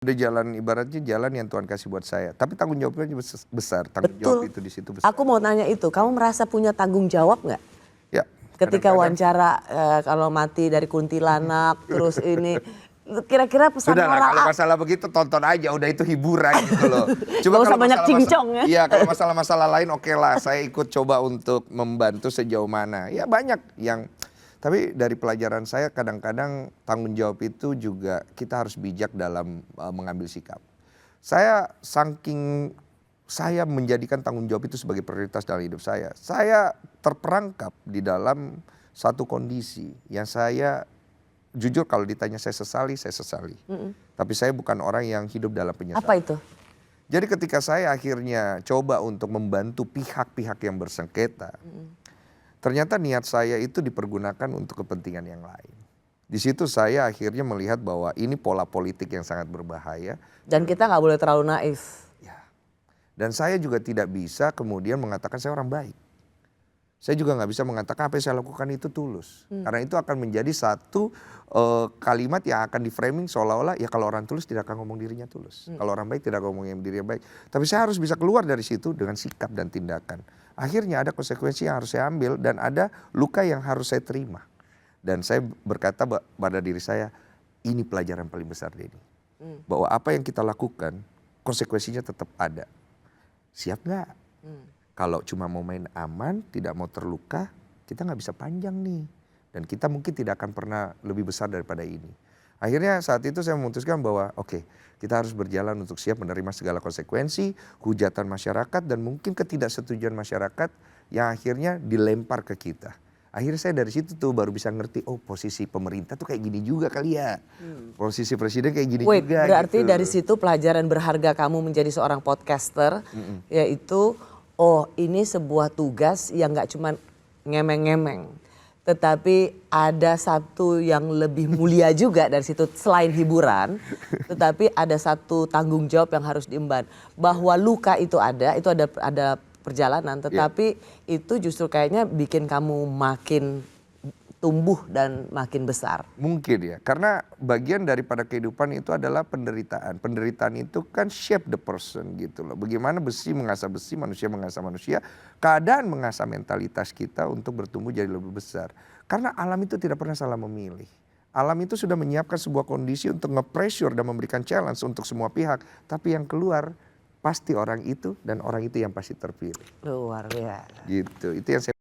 Udah jalan, ibaratnya jalan yang Tuhan kasih buat saya. Tapi tanggung jawabnya besar. Tanggung jawab itu di situ besar. Aku mau tanya itu, kamu merasa punya tanggung jawab nggak? Ya. Ketika wawancara kalau mati dari kuntilanak, terus ini kira-kira pesan moral. moral. Kalau masalah begitu tonton aja, udah itu hiburan gitu loh. Coba kalau banyak cincong ya. Iya, kalau masalah-masalah lain oke lah, saya ikut coba untuk membantu sejauh mana. Ya banyak yang, tapi dari pelajaran saya kadang-kadang tanggung jawab itu juga kita harus bijak dalam mengambil sikap. Saya menjadikan tanggung jawab itu sebagai prioritas dalam hidup saya. Saya terperangkap di dalam satu kondisi yang saya jujur kalau ditanya saya sesali. Tapi saya bukan orang yang hidup dalam penyesalan. Apa itu? Jadi ketika saya akhirnya coba untuk membantu pihak-pihak yang bersengketa, ternyata niat saya itu dipergunakan untuk kepentingan yang lain. Di situ saya akhirnya melihat bahwa ini pola politik yang sangat berbahaya. Dan kita nggak boleh terlalu naif. Dan saya juga tidak bisa kemudian mengatakan saya orang baik. Saya juga nggak bisa mengatakan apa yang saya lakukan itu tulus. Karena itu akan menjadi satu kalimat yang akan di-framing seolah-olah ya kalau orang tulus tidak akan ngomong dirinya tulus. Kalau orang baik tidak akan ngomong dirinya baik. Tapi saya harus bisa keluar dari situ dengan sikap dan tindakan. Akhirnya ada konsekuensi yang harus saya ambil dan ada luka yang harus saya terima. Dan saya berkata pada diri saya, ini pelajaran paling besar Denny. Bahwa apa yang kita lakukan konsekuensinya tetap ada. Siap nggak? Kalau cuma mau main aman, tidak mau terluka, kita nggak bisa panjang nih. Dan kita mungkin tidak akan pernah lebih besar daripada ini. Akhirnya saat itu saya memutuskan bahwa oke, kita harus berjalan untuk siap menerima segala konsekuensi, hujatan masyarakat dan mungkin ketidaksetujuan masyarakat yang akhirnya dilempar ke kita. Akhirnya saya dari situ tuh baru bisa ngerti, oh posisi pemerintah tuh kayak gini juga kali ya. Posisi presiden kayak gini juga. Berarti gitu. dari situ pelajaran berharga kamu menjadi seorang podcaster, yaitu oh ini sebuah tugas yang gak cuma ngemeng-ngemeng. Tetapi ada satu yang lebih mulia juga dari situ selain hiburan. Tetapi ada satu tanggung jawab yang harus diemban. Bahwa luka itu ada perjalanan, tetapi itu justru kayaknya bikin kamu makin tumbuh dan makin besar. Mungkin ya, karena bagian daripada kehidupan itu adalah penderitaan. Penderitaan itu kan shape the person gitu loh. Bagaimana besi mengasah besi, manusia mengasah manusia. Keadaan mengasah mentalitas kita untuk bertumbuh jadi lebih besar. Karena alam itu tidak pernah salah memilih. Alam itu sudah menyiapkan sebuah kondisi untuk nge-pressure dan memberikan challenge untuk semua pihak. Tapi yang keluar pasti orang itu dan orang itu yang pasti terpilih. Luar biasa. Gitu, itu yang saya